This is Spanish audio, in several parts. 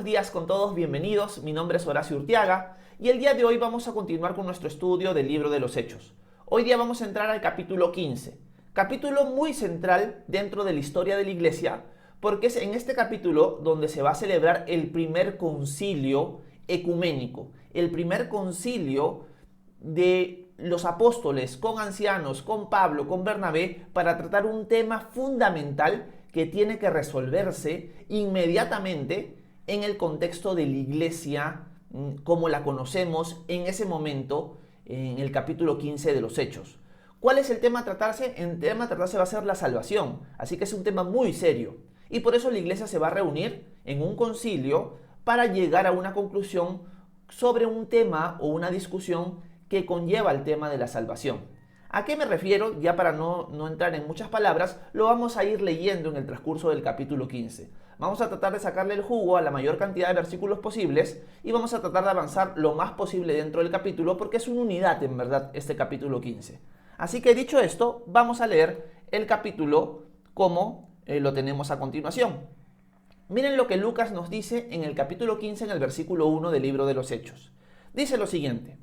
días con todos, bienvenidos. Mi nombre es Horacio Urtiaga y el día de hoy vamos a continuar con nuestro estudio del libro de los Hechos. Hoy día vamos a entrar al capítulo 15, capítulo muy central dentro de la historia de la iglesia, porque es en este capítulo donde se va a celebrar el primer concilio ecuménico, el primer concilio de los apóstoles con ancianos, con Pablo, con Bernabé, para tratar un tema fundamental que tiene que resolverse inmediatamente en el contexto de la iglesia como la conocemos en ese momento, en el capítulo 15 de los Hechos. ¿Cuál es el tema a tratarse? El tema a tratarse va a ser la salvación, así que es un tema muy serio. Y por eso la iglesia se va a reunir en un concilio para llegar a una conclusión sobre un tema o una discusión que conlleva el tema de la salvación. ¿A qué me refiero? Ya para no entrar en muchas palabras, lo vamos a ir leyendo en el transcurso del capítulo 15. Vamos a tratar de sacarle el jugo a la mayor cantidad de versículos posibles y vamos a tratar de avanzar lo más posible dentro del capítulo porque es una unidad en verdad este capítulo 15. Así que dicho esto, vamos a leer el capítulo como lo tenemos a continuación. Miren lo que Lucas nos dice en el capítulo 15 en el versículo 1 del libro de los Hechos. Dice lo siguiente: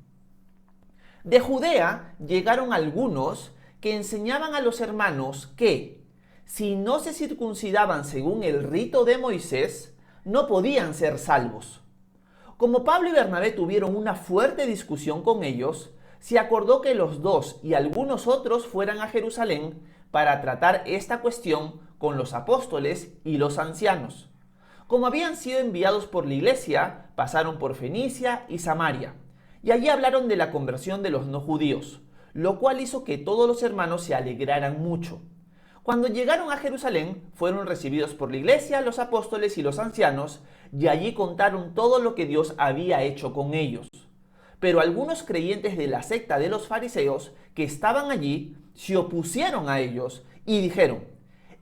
de Judea llegaron algunos que enseñaban a los hermanos que, si no se circuncidaban según el rito de Moisés, no podían ser salvos. Como Pablo y Bernabé tuvieron una fuerte discusión con ellos, se acordó que los dos y algunos otros fueran a Jerusalén para tratar esta cuestión con los apóstoles y los ancianos. Como habían sido enviados por la iglesia, pasaron por Fenicia y Samaria, y allí hablaron de la conversión de los no judíos, lo cual hizo que todos los hermanos se alegraran mucho. Cuando llegaron a Jerusalén, fueron recibidos por la iglesia, los apóstoles y los ancianos, y allí contaron todo lo que Dios había hecho con ellos. Pero algunos creyentes de la secta de los fariseos que estaban allí se opusieron a ellos y dijeron: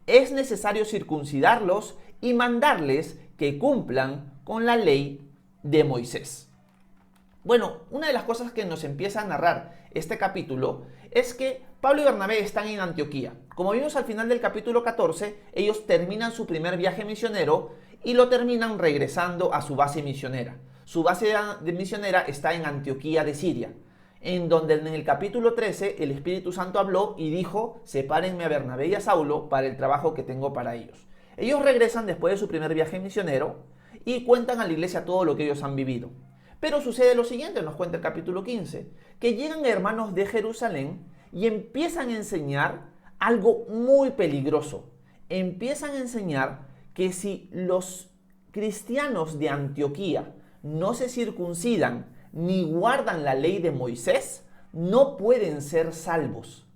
es necesario circuncidarlos y mandarles que cumplan con la ley de Moisés. Bueno, una de las cosas que nos empieza a narrar este capítulo es que Pablo y Bernabé están en Antioquía. Como vimos al final del capítulo 14, ellos terminan su primer viaje misionero y lo terminan regresando a su base misionera. Su base de misionera está en Antioquía de Siria, en donde en el capítulo 13 el Espíritu Santo habló y dijo: sepárenme a Bernabé y a Saulo para el trabajo que tengo para ellos. Ellos regresan después de su primer viaje misionero y cuentan a la iglesia todo lo que ellos han vivido. Pero sucede lo siguiente, nos cuenta el capítulo 15, que llegan hermanos de Jerusalén y empiezan a enseñar algo muy peligroso. Empiezan a enseñar que si los cristianos de Antioquía no se circuncidan ni guardan la ley de Moisés, no pueden ser salvos.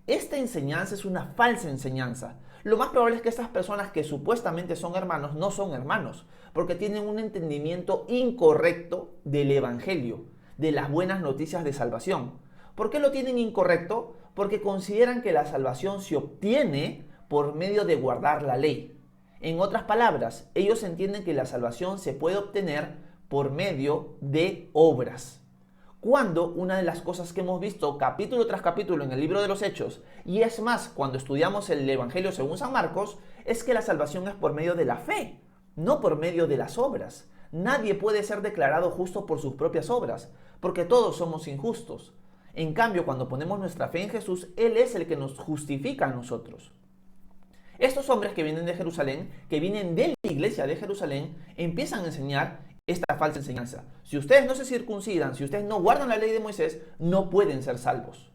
Esta enseñanza es una falsa enseñanza. Lo más probable es que estas personas que supuestamente son hermanos no son hermanos, porque tienen un entendimiento incorrecto del evangelio, de las buenas noticias de salvación. ¿Por qué lo tienen incorrecto? Porque consideran que la salvación se obtiene por medio de guardar la ley. En otras palabras, ellos entienden que la salvación se puede obtener por medio de obras. Cuando una de las cosas que hemos visto capítulo tras capítulo en el libro de los Hechos, y es más cuando estudiamos el Evangelio según San Marcos, es que la salvación es por medio de la fe, no por medio de las obras. Nadie puede ser declarado justo por sus propias obras, porque todos somos injustos. En cambio, cuando ponemos nuestra fe en Jesús, Él es el que nos justifica a nosotros. Estos hombres que vienen de Jerusalén, que vienen de la iglesia de Jerusalén, empiezan a enseñar esta falsa enseñanza. Si ustedes no se circuncidan, si ustedes no guardan la ley de Moisés, no pueden ser salvos.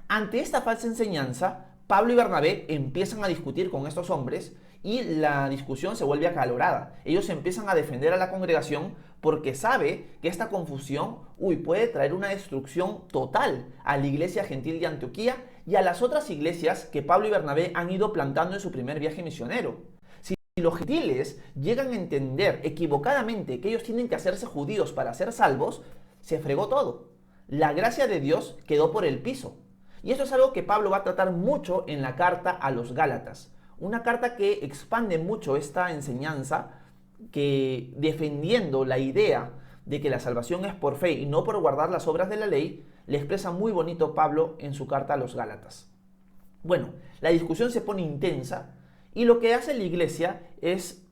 Ante esta falsa enseñanza, Pablo y Bernabé empiezan a discutir con estos hombres y la discusión se vuelve acalorada. Ellos empiezan a defender a la congregación porque sabe que esta confusión puede traer una destrucción total a la iglesia gentil de Antioquía y a las otras iglesias que Pablo y Bernabé han ido plantando en su primer viaje misionero. Si los gentiles llegan a entender equivocadamente que ellos tienen que hacerse judíos para ser salvos, se fregó todo. La gracia de Dios quedó por el piso. Y esto es algo que Pablo va a tratar mucho en la carta a los Gálatas. Una carta que expande mucho esta enseñanza, que defendiendo la idea de que la salvación es por fe y no por guardar las obras de la ley, le expresa muy bonito Pablo en su carta a los Gálatas. Bueno, la discusión se pone intensa y lo que hace la iglesia es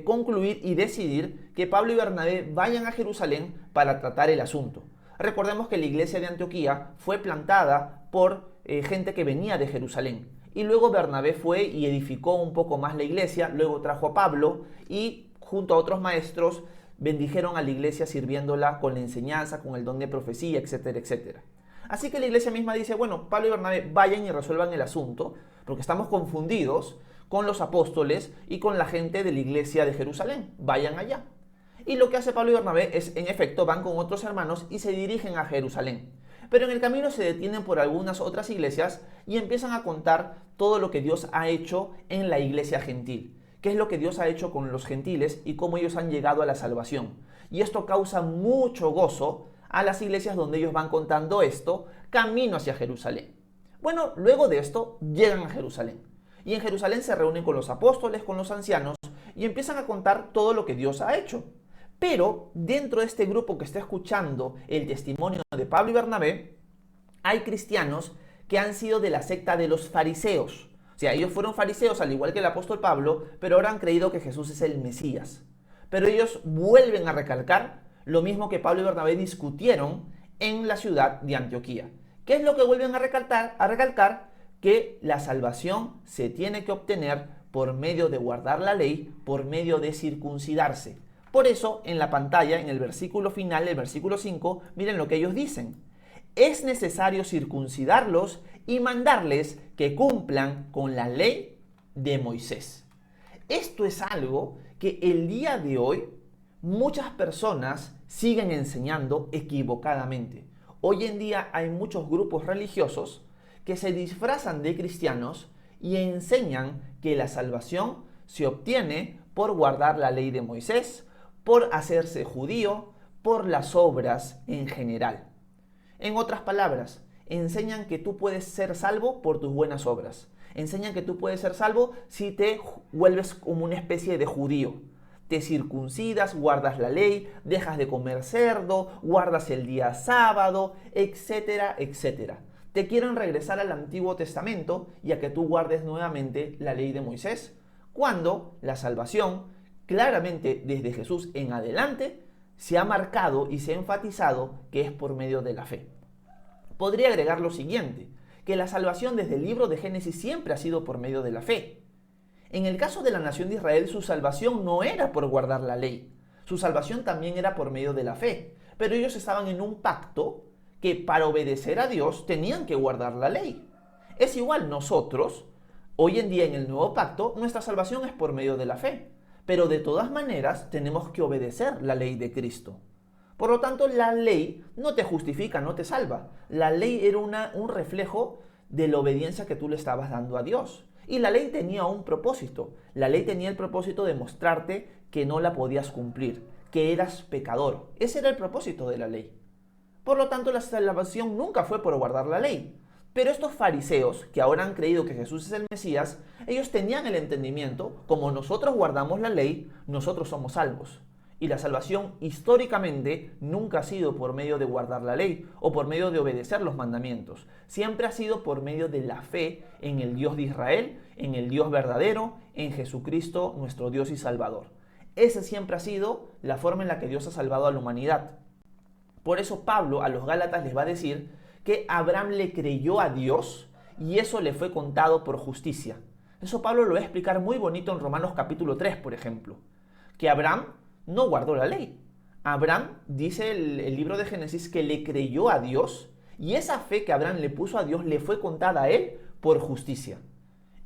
concluir y decidir que Pablo y Bernabé vayan a Jerusalén para tratar el asunto. Recordemos que la iglesia de Antioquía fue plantada por gente que venía de Jerusalén. Y luego Bernabé fue y edificó un poco más la iglesia, luego trajo a Pablo y junto a otros maestros bendijeron a la iglesia sirviéndola con la enseñanza, con el don de profecía, etcétera, etcétera. Así que la iglesia misma dice, bueno, Pablo y Bernabé vayan y resuelvan el asunto, porque estamos confundidos con los apóstoles y con la gente de la iglesia de Jerusalén. Vayan allá. Y lo que hace Pablo y Bernabé es, en efecto, van con otros hermanos y se dirigen a Jerusalén. Pero en el camino se detienen por algunas otras iglesias y empiezan a contar todo lo que Dios ha hecho en la iglesia gentil. Qué es lo que Dios ha hecho con los gentiles y cómo ellos han llegado a la salvación. Y esto causa mucho gozo a las iglesias donde ellos van contando esto, camino hacia Jerusalén. Bueno, luego de esto llegan a Jerusalén. Y en Jerusalén se reúnen con los apóstoles, con los ancianos, y empiezan a contar todo lo que Dios ha hecho. Pero dentro de este grupo que está escuchando el testimonio de Pablo y Bernabé, hay cristianos que han sido de la secta de los fariseos. O sea, ellos fueron fariseos al igual que el apóstol Pablo, pero ahora han creído que Jesús es el Mesías. Pero ellos vuelven a recalcar lo mismo que Pablo y Bernabé discutieron en la ciudad de Antioquía. ¿Qué es lo que vuelven a recalcar? Que la salvación se tiene que obtener por medio de guardar la ley, por medio de circuncidarse. Por eso, en la pantalla, en el versículo final, el versículo 5, miren lo que ellos dicen. Es necesario circuncidarlos y mandarles que cumplan con la ley de Moisés. Esto es algo que el día de hoy muchas personas siguen enseñando equivocadamente. Hoy en día hay muchos grupos religiosos que se disfrazan de cristianos y enseñan que la salvación se obtiene por guardar la ley de Moisés, por hacerse judío, por las obras en general. En otras palabras, enseñan que tú puedes ser salvo por tus buenas obras. Enseñan que tú puedes ser salvo si te vuelves como una especie de judío. Te circuncidas, guardas la ley, dejas de comer cerdo, guardas el día sábado, etcétera, etcétera. Te quieren regresar al Antiguo Testamento y a que tú guardes nuevamente la ley de Moisés, cuando la salvación, claramente desde Jesús en adelante, se ha marcado y se ha enfatizado que es por medio de la fe. Podría agregar lo siguiente, que la salvación desde el libro de Génesis siempre ha sido por medio de la fe. En el caso de la nación de Israel, su salvación no era por guardar la ley, su salvación también era por medio de la fe, pero ellos estaban en un pacto que para obedecer a Dios tenían que guardar la ley. Es igual nosotros, hoy en día en el nuevo pacto, nuestra salvación es por medio de la fe, pero de todas maneras tenemos que obedecer la ley de Cristo. Por lo tanto, la ley no te justifica, no te salva. La ley era un reflejo de la obediencia que tú le estabas dando a Dios. Y la ley tenía un propósito. La ley tenía el propósito de mostrarte que no la podías cumplir, que eras pecador. Ese era el propósito de la ley. Por lo tanto, la salvación nunca fue por guardar la ley. Pero estos fariseos, que ahora han creído que Jesús es el Mesías, ellos tenían el entendimiento, como nosotros guardamos la ley, nosotros somos salvos. Y la salvación históricamente nunca ha sido por medio de guardar la ley o por medio de obedecer los mandamientos. Siempre ha sido por medio de la fe en el Dios de Israel, en el Dios verdadero, en Jesucristo, nuestro Dios y Salvador. Esa siempre ha sido la forma en la que Dios ha salvado a la humanidad. Por eso Pablo a los Gálatas les va a decir que Abraham le creyó a Dios y eso le fue contado por justicia. Eso Pablo lo va a explicar muy bonito en Romanos capítulo 3, por ejemplo. Que Abraham no guardó la ley. Abraham, dice el libro de Génesis, que le creyó a Dios y esa fe que Abraham le puso a Dios le fue contada a él por justicia.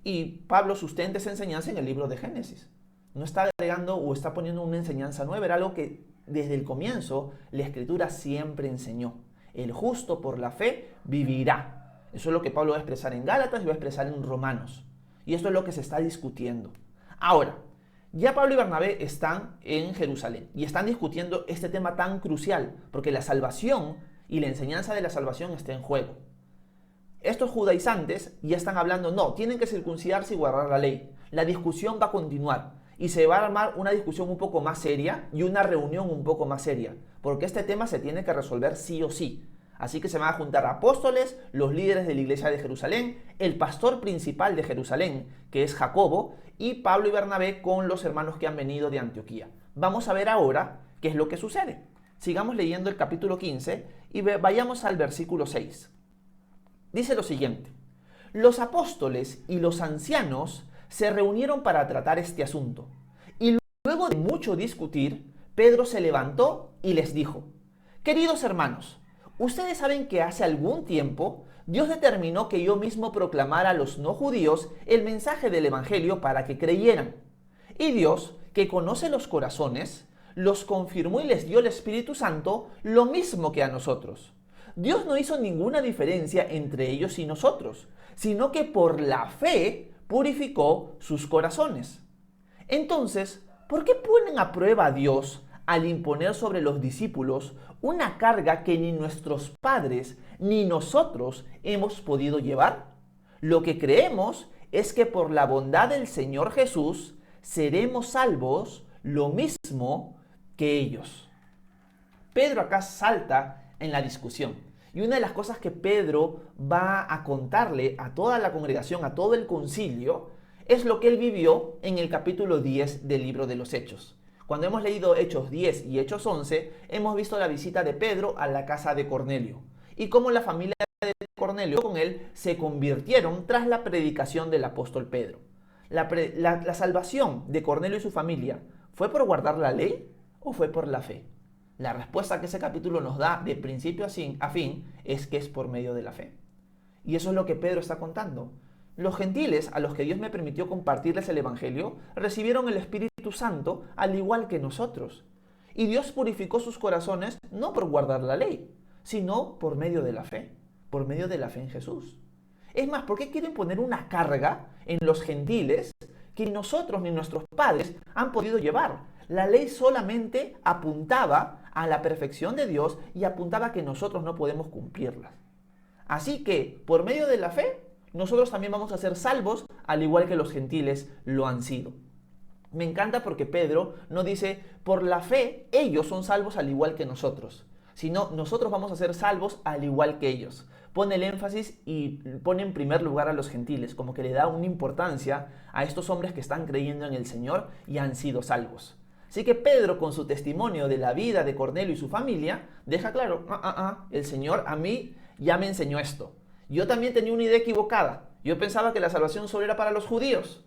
Y Pablo sustenta esa enseñanza en el libro de Génesis. No está agregando o está poniendo una enseñanza nueva, era algo que desde el comienzo la Escritura siempre enseñó. El justo por la fe vivirá. Eso es lo que Pablo va a expresar en Gálatas y va a expresar en Romanos. Y esto es lo que se está discutiendo. Ahora, ya Pablo y Bernabé están en Jerusalén y están discutiendo este tema tan crucial, porque la salvación y la enseñanza de la salvación está en juego. Estos judaizantes ya están hablando, no, tienen que circuncidarse y guardar la ley. La discusión va a continuar y se va a armar una discusión un poco más seria y una reunión un poco más seria, porque este tema se tiene que resolver sí o sí. Así que se van a juntar apóstoles, los líderes de la iglesia de Jerusalén, el pastor principal de Jerusalén, que es Jacobo, y Pablo y Bernabé con los hermanos que han venido de Antioquía. Vamos a ver ahora qué es lo que sucede. Sigamos leyendo el capítulo 15 y vayamos al versículo 6. Dice lo siguiente: los apóstoles y los ancianos se reunieron para tratar este asunto. Y luego de mucho discutir, Pedro se levantó y les dijo: queridos hermanos, ustedes saben que hace algún tiempo Dios determinó que yo mismo proclamara a los no judíos el mensaje del Evangelio para que creyeran. Y Dios, que conoce los corazones, los confirmó y les dio el Espíritu Santo lo mismo que a nosotros. Dios no hizo ninguna diferencia entre ellos y nosotros, sino que por la fe purificó sus corazones. Entonces, ¿por qué ponen a prueba a Dios al imponer sobre los discípulos una carga que ni nuestros padres ni nosotros hemos podido llevar? Lo que creemos es que por la bondad del Señor Jesús seremos salvos lo mismo que ellos. Pedro acá salta en la discusión. Y una de las cosas que Pedro va a contarle a toda la congregación, a todo el concilio, es lo que él vivió en el capítulo 10 del libro de los Hechos. Cuando hemos leído Hechos 10 y Hechos 11, hemos visto la visita de Pedro a la casa de Cornelio y cómo la familia de Cornelio con él se convirtieron tras la predicación del apóstol Pedro. La salvación de Cornelio y su familia, ¿fue por guardar la ley o fue por la fe? La respuesta que ese capítulo nos da de principio a fin es que es por medio de la fe. Y eso es lo que Pedro está contando. Los gentiles, a los que Dios me permitió compartirles el Evangelio, recibieron el Espíritu Santo al igual que nosotros. Y Dios purificó sus corazones no por guardar la ley, sino por medio de la fe en Jesús. Es más, ¿por qué quieren poner una carga en los gentiles que ni nosotros ni nuestros padres han podido llevar? La ley solamente apuntaba a la perfección de Dios y apuntaba a que nosotros no podemos cumplirlas. Así que, por medio de la fe, nosotros también vamos a ser salvos, al igual que los gentiles lo han sido. Me encanta porque Pedro no dice, por la fe ellos son salvos al igual que nosotros, sino nosotros vamos a ser salvos al igual que ellos. Pone el énfasis y pone en primer lugar a los gentiles, como que le da una importancia a estos hombres que están creyendo en el Señor y han sido salvos. Así que Pedro, con su testimonio de la vida de Cornelio y su familia, deja claro, el Señor a mí ya me enseñó esto. Yo también tenía una idea equivocada. Yo pensaba que la salvación solo era para los judíos.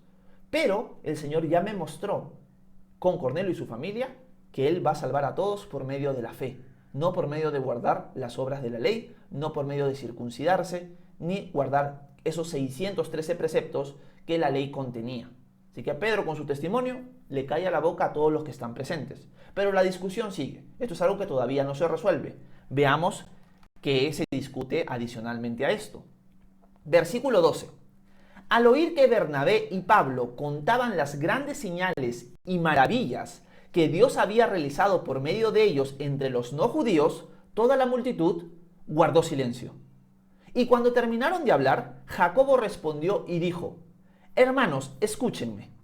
Pero el Señor ya me mostró con Cornelio y su familia que Él va a salvar a todos por medio de la fe. No por medio de guardar las obras de la ley, no por medio de circuncidarse, ni guardar esos 613 preceptos que la ley contenía. Así que a Pedro, con su testimonio, le calla la boca a todos los que están presentes. Pero la discusión sigue. Esto es algo que todavía no se resuelve. Veamos qué se discute adicionalmente a esto. Versículo 12. Al oír que Bernabé y Pablo contaban las grandes señales y maravillas que Dios había realizado por medio de ellos entre los no judíos, toda la multitud guardó silencio. Y cuando terminaron de hablar, Jacobo respondió y dijo: hermanos, escúchenme.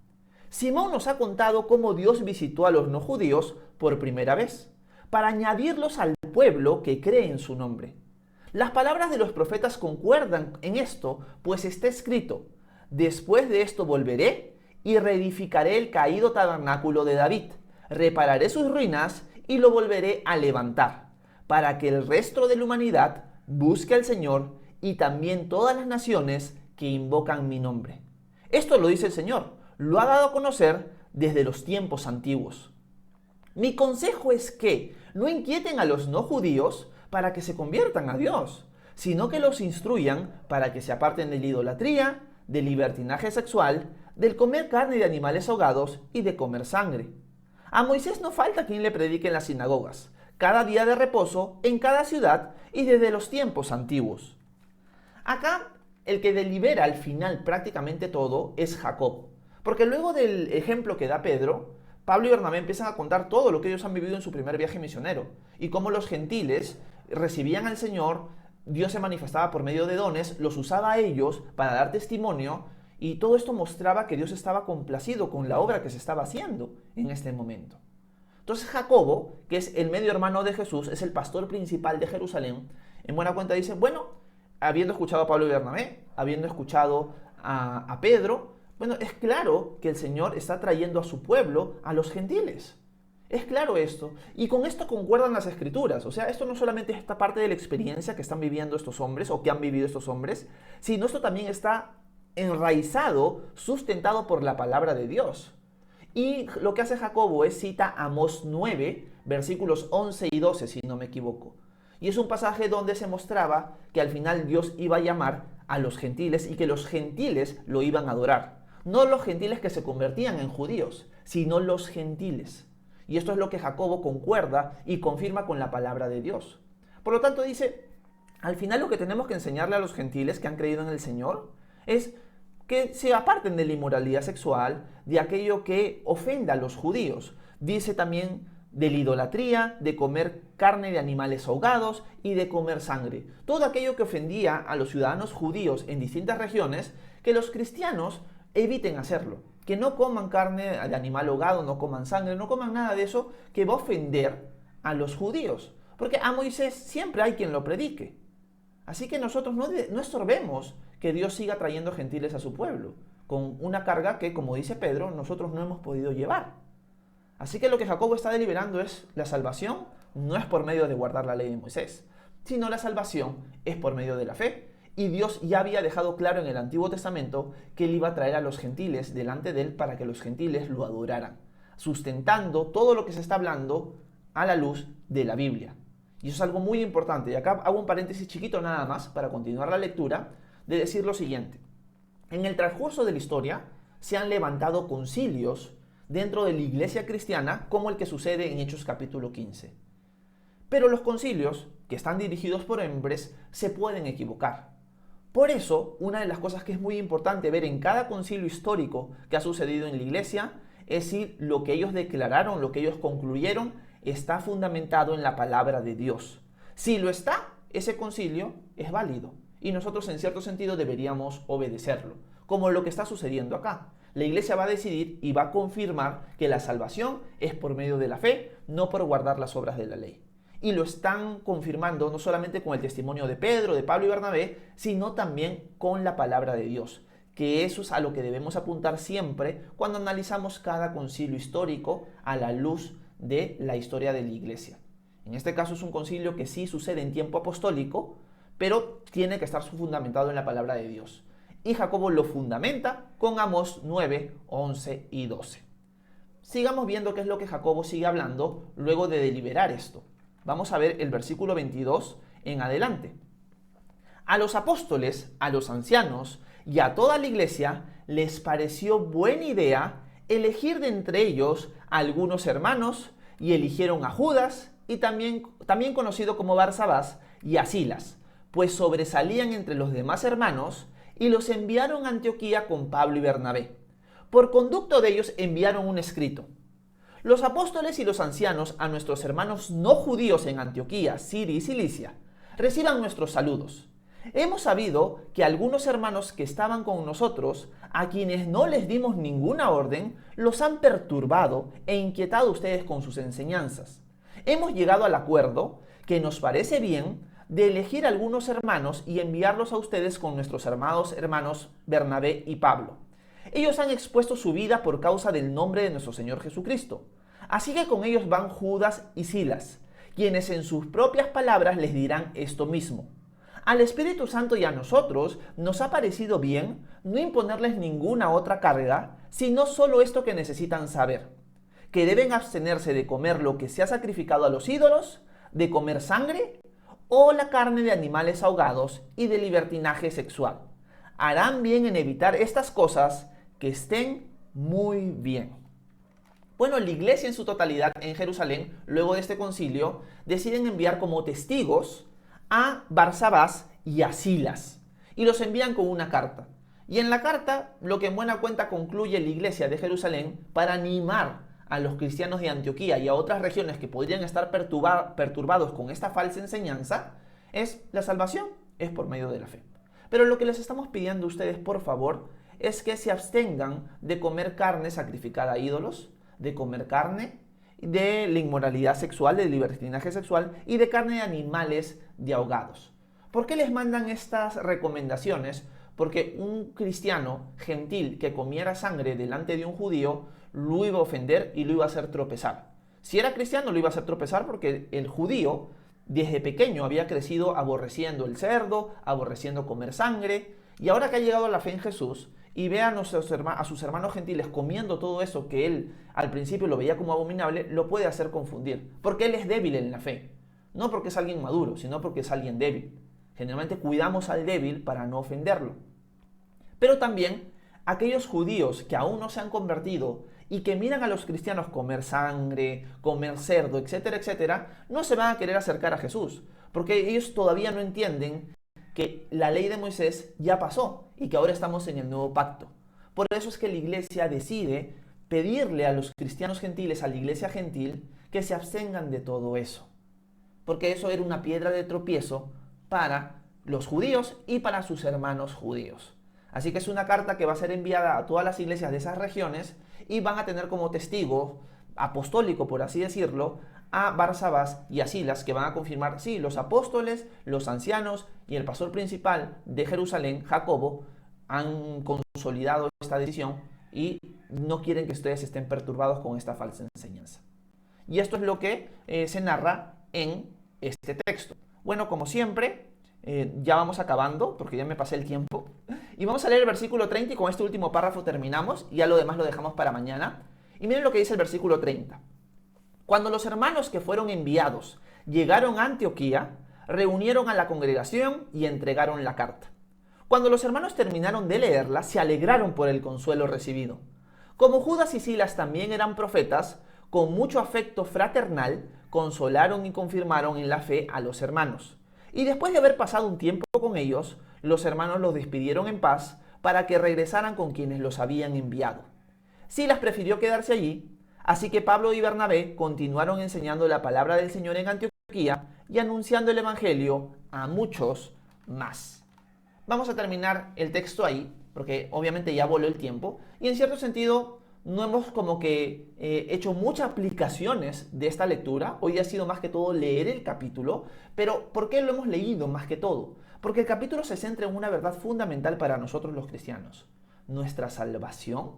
Simón nos ha contado cómo Dios visitó a los no judíos por primera vez, para añadirlos al pueblo que cree en su nombre. Las palabras de los profetas concuerdan en esto, pues está escrito: después de esto volveré y reedificaré el caído tabernáculo de David, repararé sus ruinas y lo volveré a levantar, para que el resto de la humanidad busque al Señor y también todas las naciones que invocan mi nombre. Esto lo dice el Señor, lo ha dado a conocer desde los tiempos antiguos. Mi consejo es que no inquieten a los no judíos para que se conviertan a Dios, sino que los instruyan para que se aparten de la idolatría, del libertinaje sexual, del comer carne de animales ahogados y de comer sangre. A Moisés no falta quien le predique en las sinagogas, cada día de reposo, en cada ciudad y desde los tiempos antiguos. Acá, el que delibera al final prácticamente todo es Jacob, porque luego del ejemplo que da Pedro, Pablo y Bernabé empiezan a contar todo lo que ellos han vivido en su primer viaje misionero y cómo los gentiles recibían al Señor, Dios se manifestaba por medio de dones, los usaba a ellos para dar testimonio y todo esto mostraba que Dios estaba complacido con la obra que se estaba haciendo en este momento. Entonces Jacobo, que es el medio hermano de Jesús, es el pastor principal de Jerusalén, En buena cuenta dicen, bueno, habiendo escuchado a Pablo y Bernabé, habiendo escuchado a Pedro, bueno, es claro que el Señor está trayendo a su pueblo, a los gentiles. Es claro esto. Y con esto concuerdan las escrituras. O sea, esto no solamente es esta parte de la experiencia que están viviendo estos hombres o que han vivido estos hombres, sino esto también está enraizado, sustentado por la palabra de Dios. Y lo que hace Jacobo es cita Amós 9, versículos 11 y 12, si no me equivoco. Y es un pasaje donde se mostraba que al final Dios iba a llamar a los gentiles y que los gentiles lo iban a adorar. No los gentiles que se convertían en judíos, sino los gentiles. Y esto es lo que Jacobo concuerda y confirma con la palabra de Dios. Por lo tanto dice, al final lo que tenemos que enseñarle a los gentiles que han creído en el Señor es que se aparten de la inmoralidad sexual, de aquello que ofenda a los judíos. Dice también de la idolatría, de comer carne de animales ahogados y de comer sangre. Todo aquello que ofendía a los ciudadanos judíos en distintas regiones, que los cristianos eviten hacerlo. Que no coman carne de animal ahogado, no coman sangre, no coman nada de eso que va a ofender a los judíos. Porque a Moisés siempre hay quien lo predique. Así que nosotros no estorbemos que Dios siga trayendo gentiles a su pueblo, con una carga que, como dice Pedro, nosotros no hemos podido llevar. Así que lo que Jacobo está deliberando es la salvación no es por medio de guardar la ley de Moisés, sino la salvación es por medio de la fe. Y Dios ya había dejado claro en el Antiguo Testamento que Él iba a traer a los gentiles delante de Él para que los gentiles lo adoraran, sustentando todo lo que se está hablando a la luz de la Biblia. Y eso es algo muy importante. Y acá hago un paréntesis chiquito nada más para continuar la lectura, de decir lo siguiente. En el transcurso de la historia se han levantado concilios dentro de la iglesia cristiana como el que sucede en Hechos capítulo 15. Pero los concilios, que están dirigidos por hombres, se pueden equivocar. Por eso, una de las cosas que es muy importante ver en cada concilio histórico que ha sucedido en la iglesia es si lo que ellos declararon, lo que ellos concluyeron, está fundamentado en la palabra de Dios. Si lo está, ese concilio es válido y nosotros en cierto sentido deberíamos obedecerlo, como lo que está sucediendo acá. La iglesia va a decidir y va a confirmar que la salvación es por medio de la fe, no por guardar las obras de la ley. Y lo están confirmando no solamente con el testimonio de Pedro, de Pablo y Bernabé, sino también con la palabra de Dios, que eso es a lo que debemos apuntar siempre cuando analizamos cada concilio histórico a la luz de la historia de la iglesia. En este caso es un concilio que sí sucede en tiempo apostólico, pero tiene que estar fundamentado en la palabra de Dios. Y Jacobo lo fundamenta con Amós 9, 11 y 12. Sigamos viendo qué es lo que Jacobo sigue hablando luego de deliberar esto. Vamos a ver el versículo 22 en adelante. A los apóstoles, a los ancianos y a toda la iglesia les pareció buena idea elegir de entre ellos a algunos hermanos y eligieron a Judas y también conocido como Barsabás y a Silas, pues sobresalían entre los demás hermanos y los enviaron a Antioquía con Pablo y Bernabé. Por conducto de ellos enviaron un escrito. Los apóstoles y los ancianos a nuestros hermanos no judíos en Antioquía, Siria y Cilicia, reciban nuestros saludos. Hemos sabido que algunos hermanos que estaban con nosotros, a quienes no les dimos ninguna orden, los han perturbado e inquietado ustedes con sus enseñanzas. Hemos llegado al acuerdo que nos parece bien de elegir algunos hermanos y enviarlos a ustedes con nuestros amados hermanos Bernabé y Pablo. Ellos han expuesto su vida por causa del nombre de nuestro Señor Jesucristo. Así que con ellos van Judas y Silas, quienes en sus propias palabras les dirán esto mismo. Al Espíritu Santo y a nosotros nos ha parecido bien no imponerles ninguna otra carga, sino solo esto que necesitan saber, que deben abstenerse de comer lo que se ha sacrificado a los ídolos, de comer sangre o la carne de animales ahogados y de libertinaje sexual. Harán bien en evitar estas cosas, que estén muy bien. Bueno, la iglesia en su totalidad en Jerusalén, luego de este concilio, deciden enviar como testigos a Barsabás y a Silas, y los envían con una carta. Y en la carta, lo que en buena cuenta concluye la iglesia de Jerusalén para animar a los cristianos de Antioquía y a otras regiones que podrían estar perturbados con esta falsa enseñanza, es la salvación, es por medio de la fe. Pero lo que les estamos pidiendo a ustedes, por favor, es que se abstengan de comer carne sacrificada a ídolos, de comer carne de la inmoralidad sexual, del libertinaje sexual y de carne de animales de ahogados. ¿Por qué les mandan estas recomendaciones? Porque un cristiano gentil que comiera sangre delante de un judío lo iba a ofender y lo iba a hacer tropezar. Si era cristiano lo iba a hacer tropezar porque el judío desde pequeño había crecido aborreciendo el cerdo, aborreciendo comer sangre, y ahora que ha llegado a la fe en Jesús y ve a sus hermanos gentiles comiendo todo eso que él al principio lo veía como abominable, lo puede hacer confundir, porque él es débil en la fe. No porque es alguien maduro, sino porque es alguien débil. Generalmente cuidamos al débil para no ofenderlo. Pero también aquellos judíos que aún no se han convertido y que miran a los cristianos comer sangre, comer cerdo, etcétera, etcétera, no se van a querer acercar a Jesús, porque ellos todavía no entienden que la ley de Moisés ya pasó y que ahora estamos en el nuevo pacto. Por eso es que la iglesia decide pedirle a los cristianos gentiles, a la iglesia gentil, que se abstengan de todo eso. Porque eso era una piedra de tropiezo para los judíos y para sus hermanos judíos. Así que es una carta que va a ser enviada a todas las iglesias de esas regiones y van a tener como testigo apostólico, por así decirlo, a Barsabás y a Silas, que van a confirmar, sí, los apóstoles, los ancianos y el pastor principal de Jerusalén, Jacobo, han consolidado esta decisión y no quieren que ustedes estén perturbados con esta falsa enseñanza. Y esto es lo que se narra en este texto. Bueno, como siempre, ya vamos acabando, porque ya me pasé el tiempo. Y vamos a leer el versículo 30 y con este último párrafo terminamos, y ya lo demás lo dejamos para mañana. Y miren lo que dice el versículo 30. Cuando los hermanos que fueron enviados llegaron a Antioquía, reunieron a la congregación y entregaron la carta. Cuando los hermanos terminaron de leerla, se alegraron por el consuelo recibido. Como Judas y Silas también eran profetas, con mucho afecto fraternal, consolaron y confirmaron en la fe a los hermanos. Y después de haber pasado un tiempo con ellos, los hermanos los despidieron en paz para que regresaran con quienes los habían enviado. Silas prefirió quedarse allí, así que Pablo y Bernabé continuaron enseñando la palabra del Señor en Antioquía y anunciando el evangelio a muchos más. Vamos a terminar el texto ahí, porque obviamente ya voló el tiempo, y en cierto sentido no hemos como que hecho muchas aplicaciones de esta lectura. Hoy ha sido más que todo leer el capítulo, pero ¿por qué lo hemos leído más que todo? Porque el capítulo se centra en una verdad fundamental para nosotros los cristianos. Nuestra salvación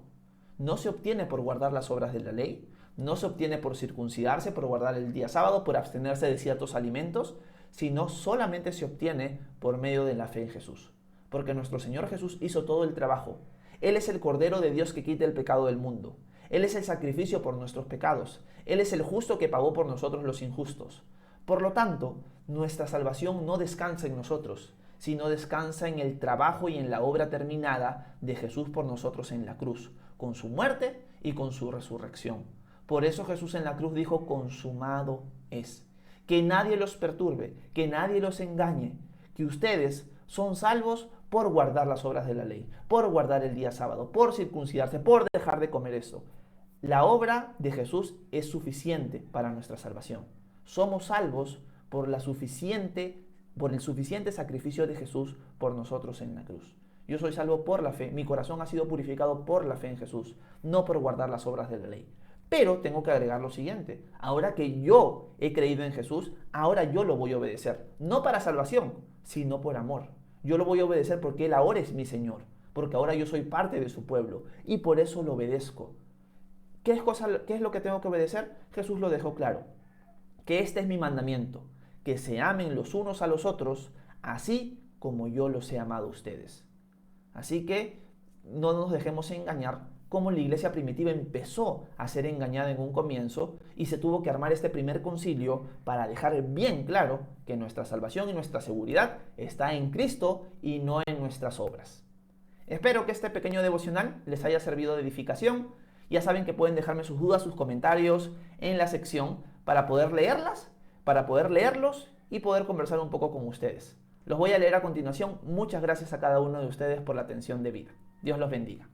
no se obtiene por guardar las obras de la ley, no se obtiene por circuncidarse, por guardar el día sábado, por abstenerse de ciertos alimentos, sino solamente se obtiene por medio de la fe en Jesús. Porque nuestro Señor Jesús hizo todo el trabajo. Él es el Cordero de Dios que quita el pecado del mundo. Él es el sacrificio por nuestros pecados. Él es el justo que pagó por nosotros los injustos. Por lo tanto, nuestra salvación no descansa en nosotros, sino descansa en el trabajo y en la obra terminada de Jesús por nosotros en la cruz, con su muerte y con su resurrección. Por eso Jesús en la cruz dijo, consumado es. Que nadie los perturbe, que nadie los engañe, que ustedes son salvos por guardar las obras de la ley, por guardar el día sábado, por circuncidarse, por dejar de comer eso. La obra de Jesús es suficiente para nuestra salvación. Somos salvos por el suficiente sacrificio de Jesús por nosotros en la cruz. Yo soy salvo por la fe, mi corazón ha sido purificado por la fe en Jesús, no por guardar las obras de la ley. Pero tengo que agregar lo siguiente, ahora que yo he creído en Jesús, ahora yo lo voy a obedecer, no para salvación, sino por amor. Yo lo voy a obedecer porque Él ahora es mi Señor, porque ahora yo soy parte de su pueblo y por eso lo obedezco. ¿Qué es lo que tengo que obedecer? Jesús lo dejó claro, que este es mi mandamiento, que se amen los unos a los otros, así como yo los he amado a ustedes. Así que no nos dejemos engañar como la iglesia primitiva empezó a ser engañada en un comienzo y se tuvo que armar este primer concilio para dejar bien claro que nuestra salvación y nuestra seguridad está en Cristo y no en nuestras obras. Espero que este pequeño devocional les haya servido de edificación. Ya saben que pueden dejarme sus dudas, sus comentarios en la sección para poder leerlas, para poder leerlos y poder conversar un poco con ustedes. Los voy a leer a continuación. Muchas gracias a cada uno de ustedes por la atención debida. Dios los bendiga.